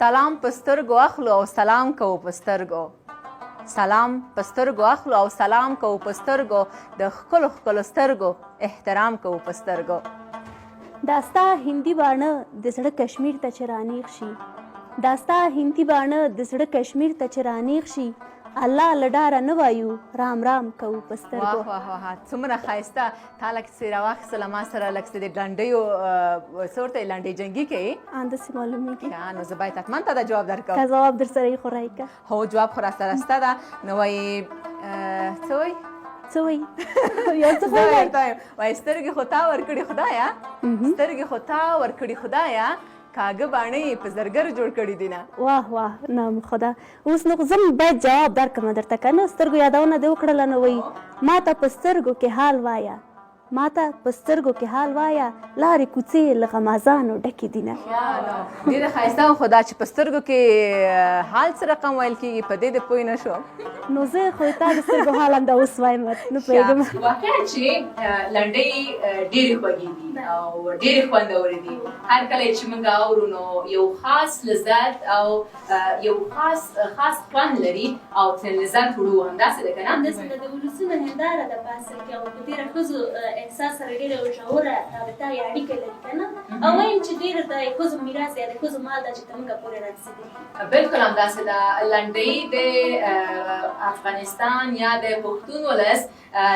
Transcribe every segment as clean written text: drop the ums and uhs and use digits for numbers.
سلام په سترګو اخلو او سلام کوو په سترګو. سلام په سترګو اخلو او سلام کوو په سترګو. د ښکلو ښکلو سترګو احترام کوو په سترګو. دا ستا هندي باڼه د زړه کشمیر ته چې رانیغ شي. دا ستا هندي باڼه د زړه کشمیر ته چې رانیغ شي. الله له ډاره نه وایو رام رام کوو په سترګو. واه واه واه څومره ښایسته. تا لږ څه راواخیستله ما سره لږ څه د لنډیو څه ورته وایي لنډۍ جنګي کوې. همداسې معلومېږي. ښه نو زه باید حتما تا دا جواب درکوم. که ځواب در سره یې خو رایکه. هو جواب خو راسره شته ده. نو وایي څه وایي څه وایي یا څه وایي سترګې خو تا ورکړي خدایه. سترګې خو تا ورکړي خدایه. کاږه باڼه یې په زرګر جوړ کړي دي نه. واه واه نام خدا. اوس نو زه باید جواب درکړم درته که نه. سترګو یادونه دې وکړله نو وایي ما ته په سترګو کې حال وایه. ما ته په سترګو کې حال وایه. لارې کوڅې له غمازانو ډکې دي نه. ډېره ښایسته وه خو دا چې په سترګو کې حال څه رقم ویل کېږي په دې د پوه نه شوم. نو زه خو تا د سترګو حال همدا اوس وایم نه پوهېږم. واقعا چې لنډۍ ډېرې خوږې دي او ډېرې خوندورې دي. هر کله چې موږ اورو نو یو خاص لذت او یو خاص خوند لري او ترې لذت وړو. همداسې ده که نه؟ همداسې ده. د ولسونو هنداره ده په اصل کې او په تېره ښځو احساس سره ډېره ژوره رابطه یا اړیکه لري که نه. او وایم چې ډېره د ښځو میراث یا د ښځو مال ده چې تر موږه پورې رارسېدلي. بلکل همداسې ده. لنډۍ د افغانستان یا د پښتون ولس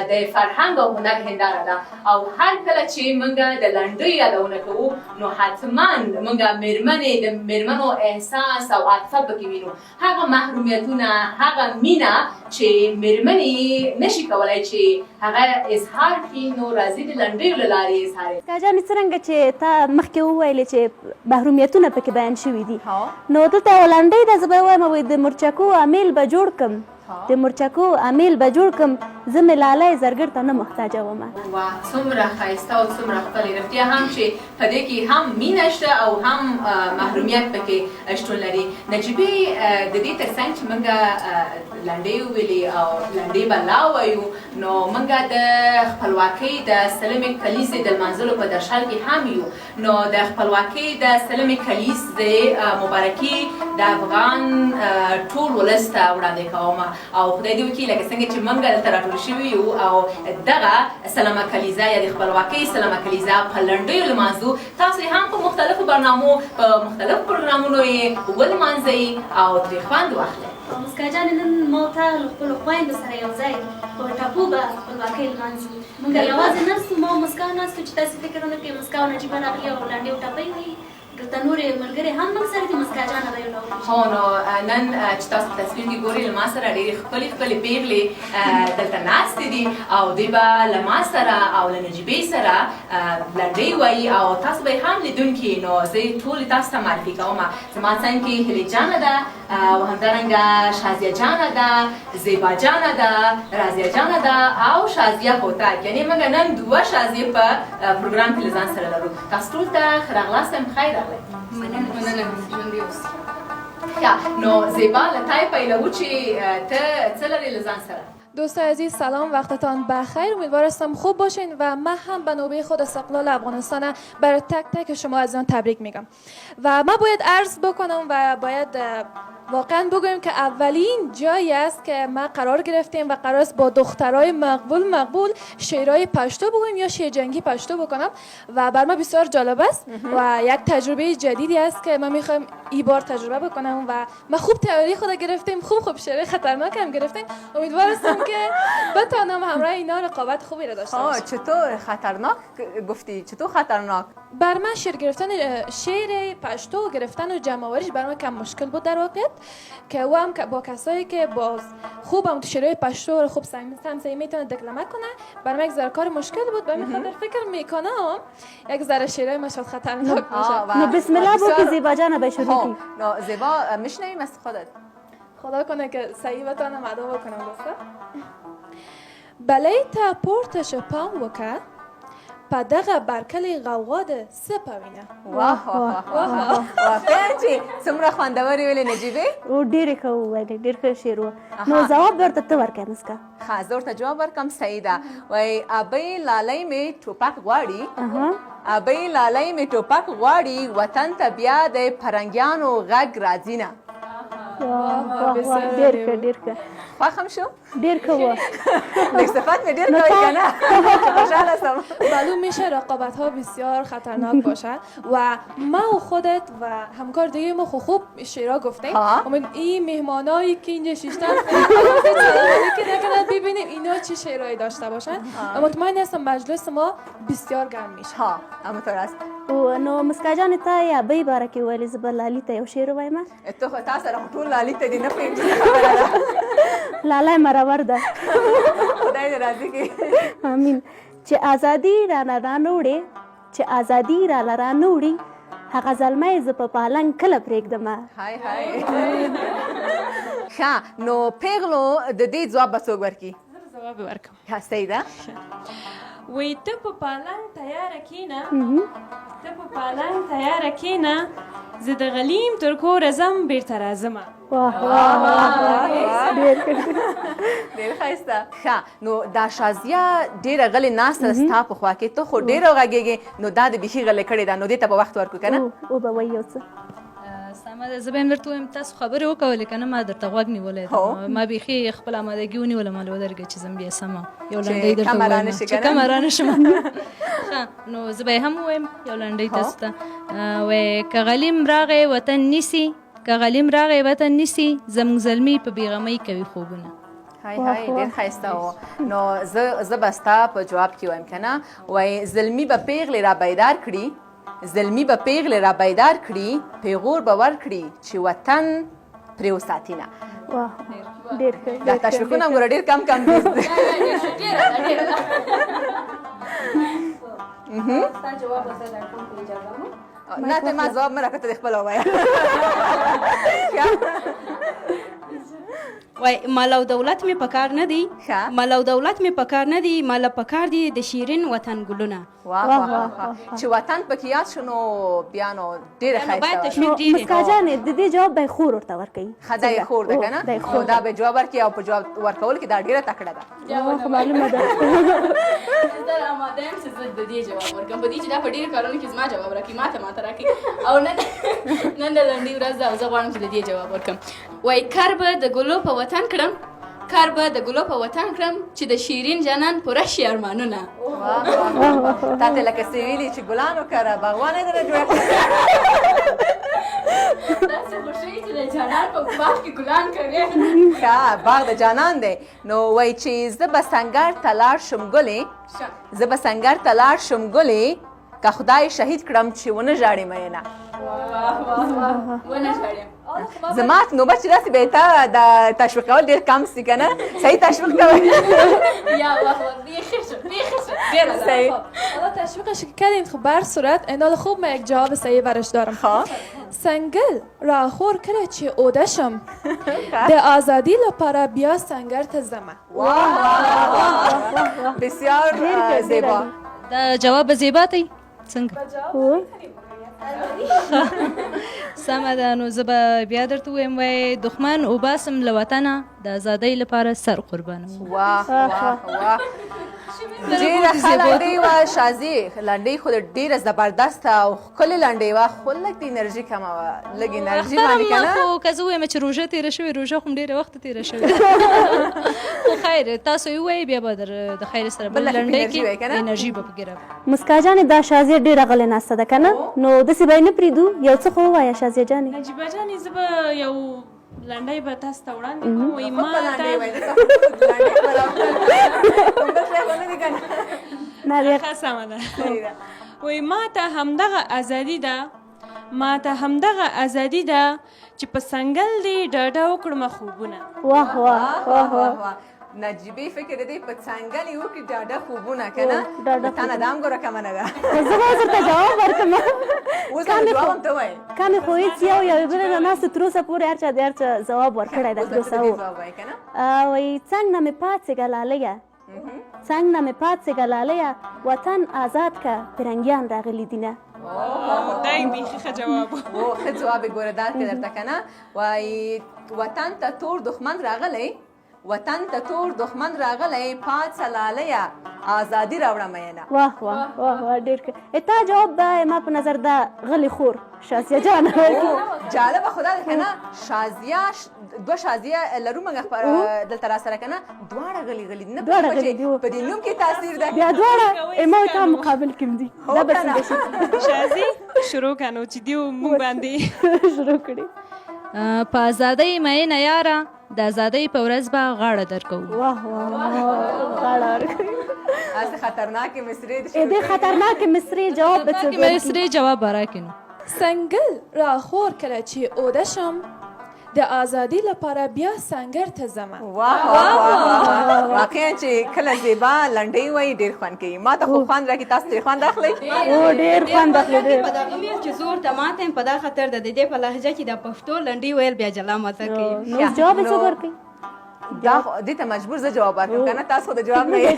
د فرهنګ او هنر هنداره ده. او هر کله چې موږ د لنډۍ یادونه کوو نو حتما موږ مېرمنې د مېرمنو احساس او عاطفه پکې وینو. هغه محرومیتونه هغه مینه چې مېرمنې نشي کولی چې هغه اظهار کړي نو راځي د لنډیو له لارې اظهار یې. کا جانې څرنګه چې تا مخکې وویلې چې محرومیتونه پکې بیان شوي دي نو دلته یوه لنډۍ ده زه به یې وایم د مرچکو امیل به جوړ کړم. د مرچکو امیل به جوړ کړم. زه مې لالی زرګر ته نه محتاجه ومه. واه څومره ښایسته او څومره ښکلې. رښتیا هم چې په دې کې هم مینه شته او هم محرومیت پکې شتون لري. نجیبې د دې تر څنګ چې موږ لنډۍ وویلې او لنډۍ به لا ووایو نو موږ د خپلواکۍ د سلمې کلیزې د لمانځلو په درشل کې هم یو. نو د خپلواکۍ د سلمې کلیزې مبارکي د افغان ټول ولس ته وړاندې کوم او خدای دې وکړي لکه څنګه چې موږ دلته راټول شوي یو او دغه سلمه کلیزه یا د خپلواکۍ سلمه کلیزه په لنډیو لمانځو. تاسو هم په مختلفو برنامو په مختلفو پروګرامونو یې ولمانځئ او ترې خوند واخلئ. مسکا جانې نن ما او تا له خپلو خویندو سره یو ځای په ټاپو به خپلواکۍ لمانځو. موږ یوازې ناستو ما او مسکا ناستو چې تاسې فکر ونه کړئ مسکا او نجیبه راغلي او لنډۍ او ټاپۍ وایي. دلته نورې ملګرې هم موږ سره دي. مسکا جانه به یو ډول هو نو نن چې تاسو په تصویر کې ګورئ له ما سره ډېرې ښکلې ښکلې پېغلې دلته ناستې دي او دوی به له ما سره او له نجیبې سره لنډۍ وایي او تاسو به یې هم لیدونکي. نو زه یې ټولې تاسو ته معرفي کوم. زما څنګ کې هیلې جانه ده او همدارنګه شازیه جانه ده، زیبا جانه ده، رازیه جانه ده او شازیه هوتک. یعنې موږ نن دوه شازیې په پروګرام کې له ځان سره لرو. تاسو ټول ته ښه راغلاست یم. خیر راغلی. نو زیبا له تا یې پیلوو چې ته څه لرې له ځان سره؟ دوستای عزیز سلام، وقتتان بخیر. امیدوارم خوب باشین و من هم به نوبه خود استقلال افغانستان برای تک تک شما عزیزان تبریک میگم. و ما باید عرض بکنم و باید واقعا بگویم که اولین جایی است که ما قرار گرفتیم و قرار است با دخترای مقبول شعرهای پشتو بگویم یا شعر جنگی پشتو بکنم و بر ما بسیار جالب است و یک تجربه جدیدی است که ما میخوایم این بار تجربه بکنم و ما خوب تیاری خود گرفتیم. خوب شعر خطرناک هم گرفتیم. امیدوارم که بتونم همراه اینا رقابت خوبی را داشته باشم. چطور خطرناک گفتی؟ چطور خطرناک؟ بر من شعر پشتو گرفتن و جمع آوریش بر من کم مشکل بود در واقعیت، که او هم با کسایی که باز خوب هم تو شعرهای پشتو رو خوب سمسایی میتونه دکلمه کنه بر من یک ذره کار مشکل بود. به خاطر فکر میکنم یک ذره شعرهای مشهد خطرناک باشه. نو بسم الله بگو زیبا جان به شروع کی. نو زیبا میشنویم از خودت. خدا کنه که صحیح بتونم ادا بکنم. دوستا بلیت پورتش پام وکه په دغه برکلې غوغا د څه په وینه. واه واه واه واقعا چې څومره خوندورې ویلې نجیبې. او ډېرې ښه وویلې، ډېر ښه شعر و. نو ځواب ورته ته ورکړې مسکا. ښه زه ورته جواب ورکړم. صحیح ده. وایي ابۍ لالی مې ټوپک غواړي، ابۍ لالی مې ټوپک غواړي، وطن ته بیا د فرنګیانو غږ راځي نه. ډېر ښه ډېر ښه. خوښ هم شو؟ ډېر ښه و. لږ صفت مې ډېر کوي که نه؟ خوشحاله شم. معلوم میشه رقابت ها بسیار خطرناک باشد و ما و خودت و همکار دیگه ما خوب شعرها گفتیم. این مهمانایی که اینجا شیشتن که نکند ببینیم اینا چه شعرهایی داشته باشن و مطمئن هستم مجلس ما بسیار گرم میشه. ها همونطور است. نو مسکا جان ته یا ابۍ باره کې ویلې، زه به لالي ته یو شعر ووایم. ته خو تا سره خو ټول لالي ته دې نه پوهېږم چې خبره ده. لالی مرور ده. خدای دې راضي کړي. امین. چې ازادي راله رانه وړې، چې ازادي راله رانه وړي، هغه زلمی زه په پالنګ کله پرېږدمه. هاي هاي. ښه نو پیغلو د دې ځواب به څوک ورکړي؟ زه ځواب ورکړم. ښه صحیح ده. وایي ته په پالنګ تیاره کښېنه، ته په پالنګ تیاره کښېنه، زه د غلیم تر کوره ځم بېرته راځمه. ډېر ښایسته. ښه نو دا شازیه ډېره غلې ناسته ده ستا په خوا کې، ته خو ډېره وغږېږې، نو دا د بیخي غلې کړې ده، نو دې ته به وخت ورکړو که نه؟ وبه وایي یو څه. سمه ده. زه به هم درته ووایم تاسو خبرې وکولې که نه، ما درته غوږ نیولی ده، ما بیخي خپل آمادګي ونیوله ما له ودرېږه چې ځم بیا سمه یو لنډۍ درته ووایم چې کمه رانه شم. ښه نو زه به یې هم ووایم یو لنډۍ تاسو ته. وایي که غلیم راغی وطن نیسي، که غلیم راغی وطن نیسي، زموږ زلمي په بېغمۍ کوي خوبونه. هاي هاي ډېر ښایسته و. نو زه به ستا په جواب کې وایم که نه. وایي زلمي به پیغلې را بیدار کړي، زلمی به پیغلې را بیدار کړي، پیغور به ورکړي چې وطن پرې وساتي نه. ډېر ښه. دا تشویقونه ګوره ډېر کم کم دي. نه ته ما ځواب مه راکړه، ته دې خپله ووایه. وای مال او دولت مې په کار نه دی، مال او دولت مې په کار نه دی، مال په کار دی د شیرین وطن ګلونه. چې وطن پکې یاد شو نو بیا نو ډېره ښایسته وه. مسکا جانې د دې جواب به یې خور ورته ورکوي. ښه دا یې خور ده که نه؟ نو دا به جواب ورکړي او په جواب ورکولو کې دا ډېره تکړه ده. معلومه ده. زه آماده یم چې زه د دې جواب ورکړم، په دې چې دا په ډېرو کارونو کې زما جواب راکړي، ماته راکړي او نن د لنډۍ ورځ ده او زه غواړم چې د دې جواب ورکړم. وایي کار به د ګلو په وطن کړم، کار به د ګلو په وطن کړم، چې د شیرین جانان پوره شي ارمانونه. تا ته لکه څه ویلي چې ګلان وکره باغوانه یې درنه جوړه کړه. داسې خو ښایي چې د جانان په باغ کې ګلان کرې. ښه باغ د جانان دی. نو وایي چې زه به سنګر ته لاړ شم ګلې، زه به سنګر ته لاړ شم ګلې، که خدای شهید کړم چې ونه ژاړې مینه. ونه ژاړم. زما نوبت چې داسې به تا د تشویق کول ډېر کم سي که نه؟ صحیح تشویق کوئ. یا بیخی شد بیخی شد ډېره صحیح. حالا تشویقش که کردین خب بر صورت اندال خوب من یک جواب صحیح برش دارم. سنگل را خور کله چه اودشم ده آزادی لپاره بیا سنگر تزمه. بسیار زیبا. دا جواب زیبا دی څنګه؟ سمه ده. نو زه به بیا درته ووایم وایي دښمن وباسم له وطنه، د ازادۍ لپاره سر قربانوم. واه واه واه ډېره ښه لنډۍ وه شازي. لنډۍ خو ډېره زبردسته او ښکلې لنډۍ وه، خو لږ د انرژي کمه وه، لږ انرژي باندې که نه. خو که زه ووایم چې روژه تېره شوې، روژه خو م ډېره وخته تېره شوې. خو خیر تاسو یې ووایئ بیا به د خیر سره بل لنډۍ کې انرژي به پکې راوړي. مسکا جانې دا شازیه ډېره غلې ناسته ده که نه؟ نو داسې به یې نه پرېږدو، یو څه خو ووایه شازیه جانې. نجیبه جانې زه به یو لنډۍ به تاسو ته وړاندې کوم. وایي ما ته سمه ده. وایي ما ته همدغه ازادي ده، ما ته همدغه ازادي ده چې په سنګل دې ډاډه وکړمه خوبونه. واه واه واه واه. نجیبې فکر دی په څنګل یې وکړي ډاډه خوبونه که نه؟ تا نه دا هم ګوره کمه نه ده. زه به درته جواب ورکړم. اوس هم جواب هم ته وایې. کمې خو هېڅ یو یوې بلې نه ناستو تر اوسه پورې هر چا د هر چا ځواب ورکړی ده. تر اوسه وایي څنګ نه مې پاڅېږه لالیه، څنګ نه مې پاڅېږه لالیه وطن آزاد که فرنګیان راغلي دینه. دا یې بیخي ښه جواب و. ښه جواب یې ګوره دا که درته که نه وایي وطن ته تور دښمن راغلی وطن ته تور دښمن راغلی پاڅه لالیه آزادي راوړه مینه. واه واه واه واه ډېر ښه. تا جواب دا ما په نظر دا غلي خور شازیه جان. جالبه خو دا ده که نه شازیه دوه شازیه لرو موږ دلته راسره که نه دواړه غلي غلي دي نه پوهېږم چې په دې نوم کې تاثیر ده بیا دواړه ما تا مقابل کې دي. دا به څنګه شي شازي شروع که نو چې دیو مونږ باندې شروع کړي. په ازادۍ مینه یاره د ازادۍ په ورځ به غاړه درکوو. واه واه غاړه ورکوي. هسې خطرناکې مصرې دې خطرناکې مصرې جواب به څه کې مصرې جواب به راکړي نو. سنگل را خور کله چې اوده شم د ازادي لپاره بیا سنگر ته ځمه. واه واه واه واقعا چې کله زیبا لنډۍ وایي ډېر خوند کوي. ما ته خو خوند راکړي تاسو ډېر خوند اخلئ. ډېر خوند اخلي. په دغه ویل چې زور ته ماته یم په دا خاطر د دې په لهجه کې د پښتو لنډۍ ویل بیا جلا مزه کوي. نو جواب یې څوک ورکوي؟ دا دې ته مجبور زه جواب ورکړم که نه تاسو خو د جواب نه یې.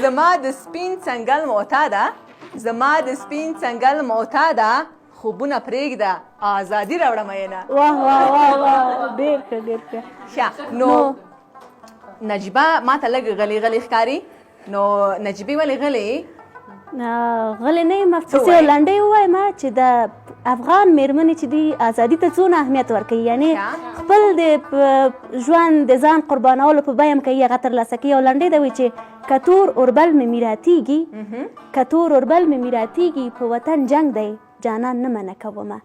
زما د سپین څنګل معتاده زما د سپین څنګل معتاده خوبونه پرېږده آزادي راوړه مینه. واه واه واه واه ډېر ښه ډېر ښه. ښه نو نجیبه ما ته لږ غلي غلي ښکاري نو نجیبې ولې غلې غلې نه یم پسې یو لنډۍ ووایم چې د افغان میرمنې چې دي ازادي ته څونه اهمیت ورکوي یعنې خپل د ژوند د ځان قربانولو په بیه هم کوي هغه ترلاسه کوي. یو لنډۍ ده وایي چې که تور اوربل مې میراتیږي که تور اوربل مې میراتیږي په وطن جنګ دی جانان نه منع کومه.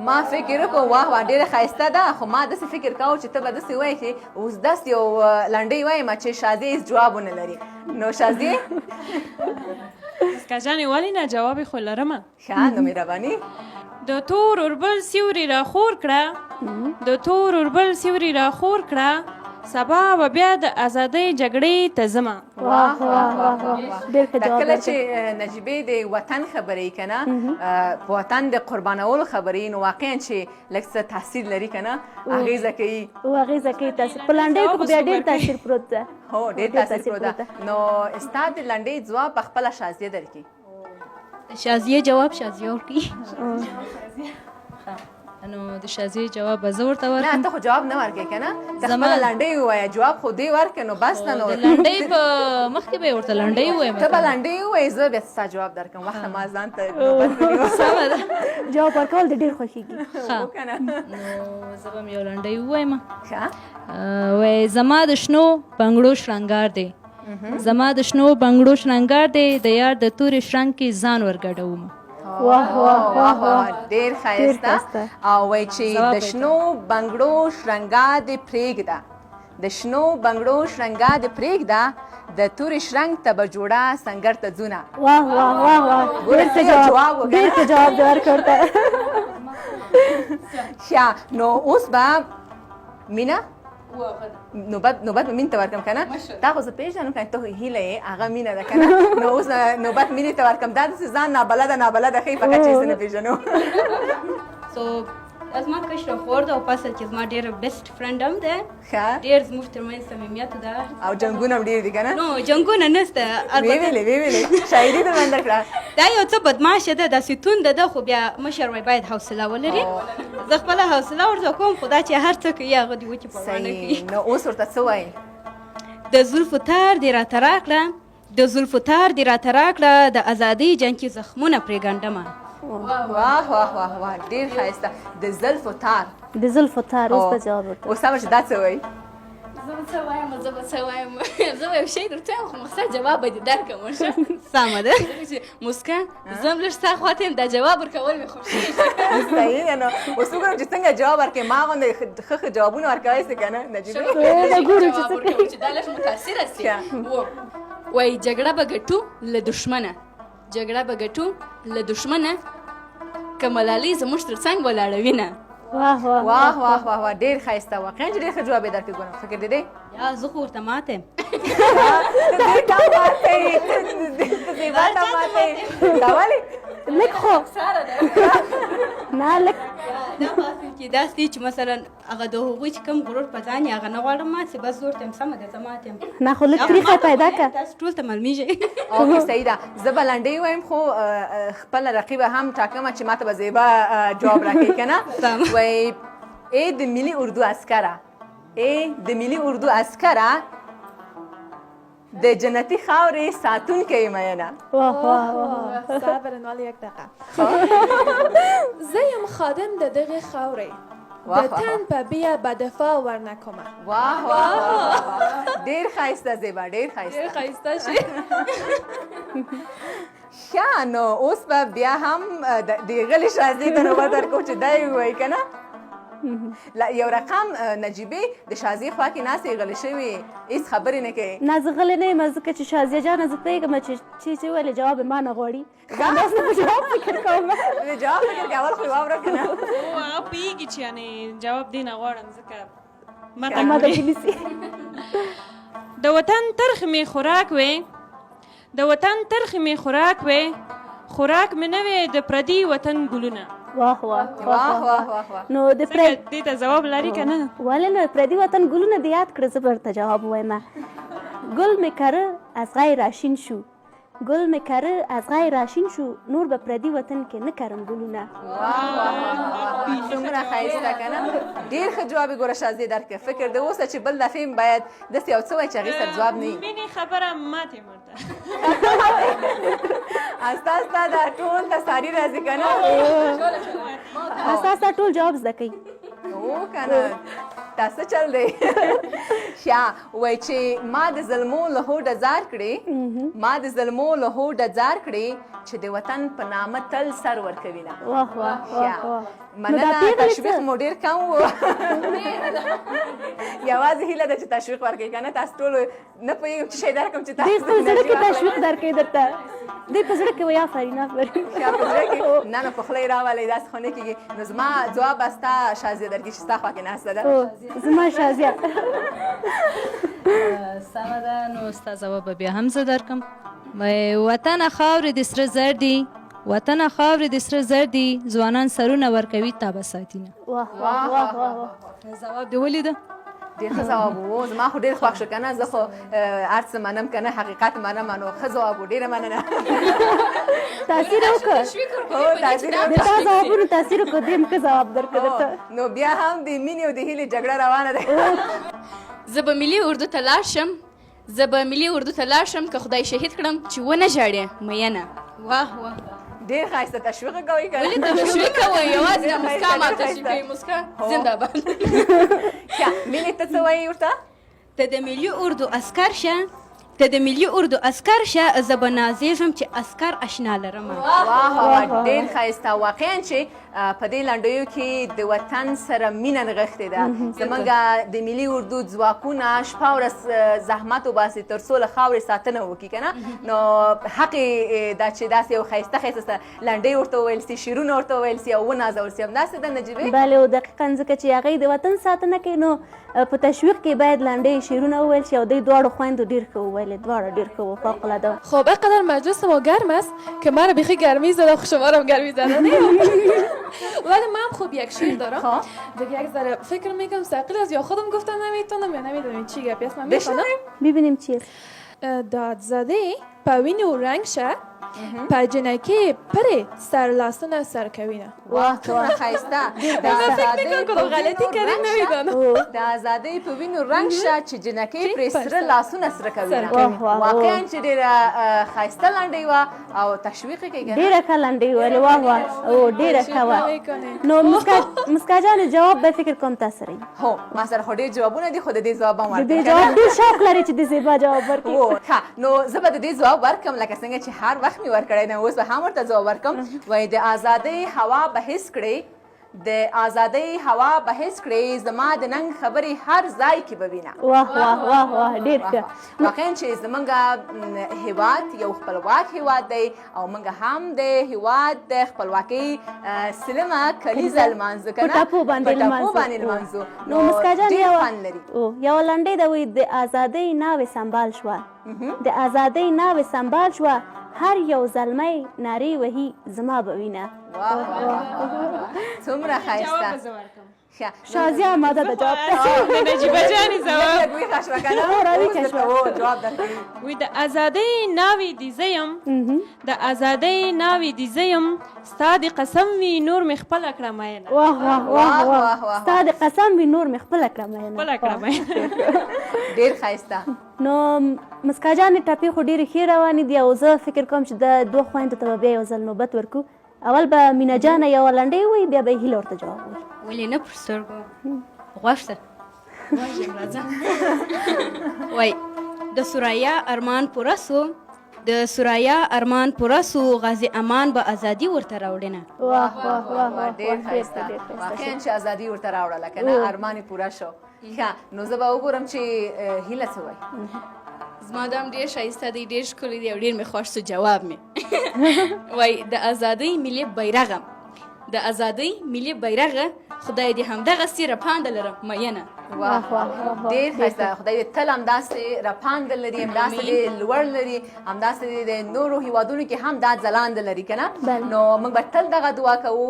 ما فکر وکړو واه واه ډېره ښایسته ده خو ما داسې فکر کوو چې ته به داسې وایې چې اوس داسې یو لنډۍ وایم چې شازیه هېڅ جواب ونه لري. نو شازیه اسکا جانې ولې نه جواب یې خو لرمه. ښه نو مهرباني. د تور اوربل سیوري راخور کړه د تور اوربل سیوري راخور کړه سبا به بیا د ازادۍ جګړې ته ځمه. واه واه واه واه ډېر ښه جواب. کله چې نجیبې د وطن خبرې که نه په وطن د قربانولو خبرې نو واقعا چې لږ څه تاثیر لري که نه اغېزه کوي. اغېزه کوي تاثیر په لنډۍ کې بیا ډېر تاثیر پروت ده. هو ډېر تاثیر پروت ده. نو ستا د لنډۍ ځواب په خپله شازیه درکړي. شازیه جواب شازیه ورکړي. نو د شازیې جواب به زه ورته ورکړم. نه ته خو جواب نه ورکړې که نه ته خپله لنډۍ ووایه جواب خو دې ورکړه نو بس نه. نو د لنډۍ په مخکې به یې ورته لنډۍ ووایم. ته به لنډۍ ووایې زه بیا ستا جواب درکړم. وخت ما ځان ته نوبت ونیو. سمه ده. جواب ورکول د ډېر خوښېږي. نو زه به م یو لنډۍ ووایم. ښه وایي زما د شنو بنګړو شرنګار دی زما د شنو بنګړو شرنګار دی د یار د تورې شرنګ کې ځان ورګډوم. واه واه واه واه ډېر ښایسته. او وایي چې د شنو بنګړو شرنګا دې پرېږده د شنو بنګړو شرنګا دې پرېږده د تورې شرنګ ته به جوړه سنګر ته ځونه. واه واه واه واه ډېر ښه جواب ډېر ښه جواب دې ورکړ ته. ښه نو اوس به مینه نوبت به مینې ته ورکړم که نه تا خو زه پېژنم که ته هیله یې هغه مینه ده که نه نو اوس نوبت مینې ته ورکړم. دا داسې ځان نابلده ښایي فقط چې زه نه پېژنو. زما کشره خور ده او پسه چې زما ډېره بیسټ فرینډ هم ده. ښه ډېر زموږ ترمنځ صمیمیت ده او جنګونه هم ډېر دي که نه. نو جنګونه نشته. ویې شاعري در بنده کړه. دا یو څه بدماشه ده داسې تونده ده خو بیا مشر وایي باید حوصله ولري. زه خپله حوصله ورته کوم خو دا چې هر څه کوي هغه د وچې په وړاندې کوي. نو اوس ورته څه وایي؟ د زلفو تار دې راته راکړه د زلفو تار دې راته راکړه د ازادۍ جنګ کې زخمونه پرېګنډمه. واه واه واه واه ډېر ښایسته. د زلفو تار د زلفو تار اوس به جواب ورکړم. اوس به چې دا څه وایي؟ زه به څه وایم زه به یو شی درته وایم خو مقصد جواب به دې درکړم. ښه سمه ده. مسکا زه هم لږ ستا خواته یم دا جواب ورکول مې خوښېږي. صحیح ده. نو اوس وګورم چې څنګه جواب ورکړې. ما غوندې ښه ښه جوابونه ورکولی سې که نه نجیبې؟ جواب ورکوم چې دا لږ متاثره سي. وایي جګړه به ګټو له دښمنه جګړه به ګټو له دښمنه که ملالۍ زموږ تر څنګ ولاړه وینه. واه واه واه واه واه واه ډېر ښایسته. واقعا چې ډېر ښه جواب یې درکړې. ګورم فکر دې دی یا زه خو ورته ماته یم. دې تا ماته یې زیبا تا ماته یې دا ولې؟ لږ خو نه لږ دا خاصه چې داسې چې مثلا هغه د هغوی چې کوم غرور په ځان یې هغه نه غواړم ما چې بس زور ته یم سمه ده زه ماته یم نه خو لږ تریخه پیدا کړه تاسو ټول ته معلومیږي اوکې صحیح ده زه به لنډۍ وایم خو خپله رقیبه هم ټاکمه چې ماته به زیبا جواب راکوي که نه وایي ای د ملي اردو عسکره ای د ملي اردو عسکره د جنتي خاورې ساتونکی مینه واه واه واه صبر ولی یک دقیقه زه یم خادم د دغې خاورې د تن په بیه به دفاع ورنکمه واه واه ډېر ښایسته زیبا ډېر ښایسته ډېر ښایسته شي ښه نو اوس به بیا هم د غلې شازدې ته نوبت ورکوو چې دا یې ووایي که نه یو رقم نجیبې د شازیې خوا کې ناستې غلې شوې هېڅ خبرې نه کوې نه زه غلې نه یم ځکه چې شازیه جانه زه پوهېږم چې ولې جواب یې ما نه غواړي همداسې په جواب فکر کوم د جواب فکر کې اول خو یې واوره که نه هغه پوهېږي چې یعنې جواب دې نه غواړم ځکه ما ته ونیسي د وطن ترخ مې خوراک وې د وطن ترخ مې خوراک وې خوراک مې نه وې د پردي وطن ګلونه واه واه واه واه واه نو د دې ته ځواب لري که نه ولې نو پردي وطن ګلونه دې یاد کړه زه به ورته جواب ووایم گل می کره از غیر راشین شو گل می کره از غیر راشین شو نور به پردي وطن کې نه کرم ګلونه څومره ښایسته که نه ډېر ښه جواب یې ګوره شازدې درکړه فکر د اوسه چې بل دفعې باید داسې یو څه وایي چې هغې سره جواب نه وي مینې خبره ماتې مرته استا دا ټول ته ساري راځي که نه اساسا ټول جواب زده کوي او که نه دا څه چل دی ښه وایي چې ما د ظلمو له هوډه ځار کړې ما د ظلمو له هوډه ځار کړې چې د وطن په نامه تل سر ورکوي نه واه واه واه مننه تشویق مو ډېر کم و یوازې هیله ده چې تشویق ورکوي که نه تاسو ټولو نه پوهېږم چې شی درکړم چې دې خپل زړه کې تشویق درکوي درته دې په زړه کې وایي آفرین آفرین نه نو په خوله یې راولئ داسې خو نه کېږي نو زما ځواب به ستا شازیه درکړي چې ستا خوا کې ناسته ده زما شازیه سمه ده نو ستا ځواب به بیا هم زه درکړم وطنه خاورې د سره زر دي وطنه خاورې د سره زر دي ځوانان سرونه ورکوي تا به ساتي نه واه واه واه واه ځواب دې ولیده ډېر ښه ځواب و زما خو ډېر خوښ شو که نه زه خو هر څه منم که نه حقیقت منم نو ښه ځواب و ډېره مننه تاثیر وکړه د تا ځوابونو تاثیر وکړه دې هم ښه ځواب درکړه درته نو بیا هم د مینې او د هیلې جګړه روانه ده زه به ملي اردو ته لاړ شم زه به ملي اردو ته لاړ شم که خدای شهید کړم چې ونه ژاړې مینه واه واه ډېر ښایسته تشویق یې کوئ که ولې تشویق کوئ یوازې د مسکا ما تشویق کوي مسکا زنده باد ښه مینې ته څه وایي ورته ته د ملي اردو عسکر شه ته د ملي اردو عسکر شه زه به نازېږم چې عسکر اشنا لرم واه ډېر ښایسته واقعا چې په دې لنډیو کې د وطن سره مینه نغښتې ده زموږ د ملي اردو ځواکونه شپه ورځ زحمت وباسي تر څو له خاورې ساتنه وکړي که نه نو حق دا چې داسې یو ښایسته ښایسته لنډۍ ورته وویل سي شعرونه ورته وویل سي او ونازول سي همداسې ده نجیبې بله او دقیقا ځکه چې هغوی د وطن ساتنه کوي نو په تشویق کې باید لنډۍ شعرونه وویل شي او دوی دواړو خویندو ډېر ښه وویلې دواړه ډېر ښه و فوق العاده خب اینقدر مجلس ما گرم است که من بیخی گرمی زده خب شما رو گرمی زده ولی من خوب یک شعر دارم دیگه یک ذره فکر میکنم ثقیل است یا خودم گفتم نمیتونم یا نمیدونم چی گپی است من میخوانم ببینیم چی است داد زده پوین و رنگ شه پرجنکی پره سرلاسن سرکوینه واه څومره ښایسته د غلطی کردیم نمیدانم د ازادۍ په وینو رنګ شه چې جنکۍ پرې سره لاسونه سره کوي واقعا چې ډېره ښایسته لنډۍ وه او تشویق یې کوي ډېره ښه لنډۍ ویلې واه واه او ډېره ښه وه نو مسکا جانې جواب به فکر کوم تا سره هو ما سره خو ډېر جوابونه دي خو د دې ځواب هم د دې جواب ډېر شوق لري چې د زیبا جواب ورکړي ښه نو زه به د دې ځواب ورکړم لکه څنګه چې هر وخت مې ورکړی دی اوس به هم ورته ځواب ورکړم وایي د ازادۍ هوا به حس کړې د ازادۍ هوا به حس کړې زما د ننګ خبرې هر ځای کې به وینه واه واه واه واه ډېر ښه واقعا چې زمونږ هیواد یو خپلواک هیواد دی او موږ هم د هیواد د خپلواکۍ سلمه کلیزه لمانځو که نه په ټپو باندې لمانځو نو مسکا جان ډېر خوند لري یوه لنډۍ ده وایي د ازادۍ ناوې سنبال شوه د ازادۍ ناوې سنبال شوه هر یو زلمی نارې وهي زما به وینه. څومره ښایسته. شازیه آماده ده جواب ته. نجیبه جانې ځواب وی کشوه کنه جواب درکوي. وی د ازادۍ ناوې دې زه یم د ازادۍ ناوې دې زه یم ستا د قسم وي نور مې خپله کړه مینه. واه واه واه واه ستا د قسم وي نور مې خپله کړه مینه. خپله کړه مینه. ډېر ښایسته. نو مسکا جانې ټپې خو ډېرې ښې روانې دي او زه فکر کوم چې د دوه خویندو ته به بیا یو ځل نوبت ورکو. اول به مینا جانه یوه لنډۍ ووایي بیا به یې هیله ورته جواب ووایي. ولې نه پر سترګو غوږ ته وای د سوریا ارمان پوره سو د سوریا ارمان پوره سو غازي امان به ازادي ورته راوړینه. واه واه واه ډېر ښایسته. واقعا چې ازادي ورته راوړله که نه ارمان یې پوره شو. ښه نو زه به وګورم چې هیله څه وایي. زما دا هم ډېر ښایسته دی ډېر ښکلی دی او ډېر مې خوښ سو جواب مې. وای د ازادۍ ملي بیرغه د ازادۍ ملي بیرغه خدای دې همدغسې رپانده لرم مینه. واه واه ډېر ښایسته. خدای دې تل همداسې رپانده لري همداسې دې لوړ لري همداسې دې د نورو هیوادونو کې هم دا ځلانده لري که نه. نو موږ به تل دغه دعا کوو.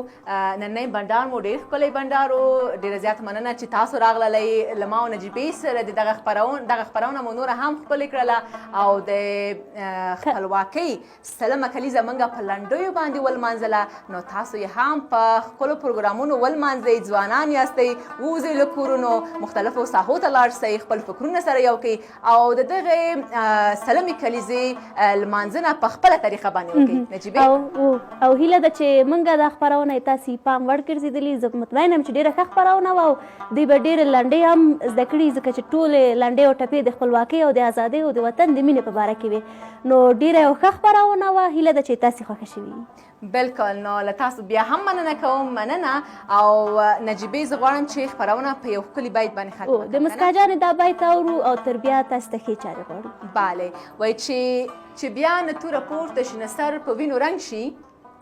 نننی بنډار مو ډېر ښکلی بنډار و. ډېره زیاته مننه چې تاسو راغللی له ما او نجیبې سره د دغه خپرونه مو نوره هم ښکلې کړله او د خپلواکۍ سلمه کلیزه موږ په لنډیو باندې ولمانځله. نو تاسو یې هم په ښکلو پروګرامونو ولمانځئ. ځوانان یاستئ ووځئ له کورونو مختلفو ساحو ته لاړ شئ خپل فکرونه سره یو کړئ او د دغې سلمې کلیزې لمانځنه په خپله طریقه باندې وکړئ. نجیبې او هیله ده چې موږ دا خپرونه یې تاسې پام وړ ګرځېدلي. زه مطمئنه یم چې ډېره ښه خپرونه وه او دوی به ډېرې لنډۍ هم زده کړي ځکه چې ټولې لنډۍ او ټپې د خپلواکۍ او د ازادۍ او د وطن د مینې په باره کې وې. نو ډېره یو ښه خپرونه وه. هیله ده چې تاسې خوښه شوي وي. بلکل. نو له تاسو بیا هم مننه کوم. مننه. او نجیبې زه غواړم چې خپرونه په یو ښکلي بیت باندې ختمه کړم. د مسکا جانې دا بیت اورو او تر بیا تاسو ته ښې چارې غواړو. بله. وایي چې بیا نه توره پورته شي نه سر په وینو رنګ شي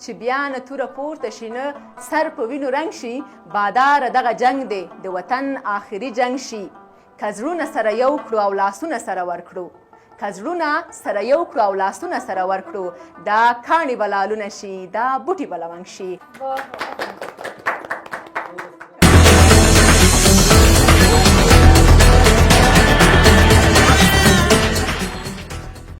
چې بیا نه توره پورته شي نه سر په وینو رنګ شي باداره دغه جنګ دی د وطن آخري جنګ شي که زړونه سره یو کړو او لاسونه سره ورکړو که زړونه سره یو کړو او لاسونه سره ورکړو دا کاڼي به لالونه شي دا بوټي به لونګ شي.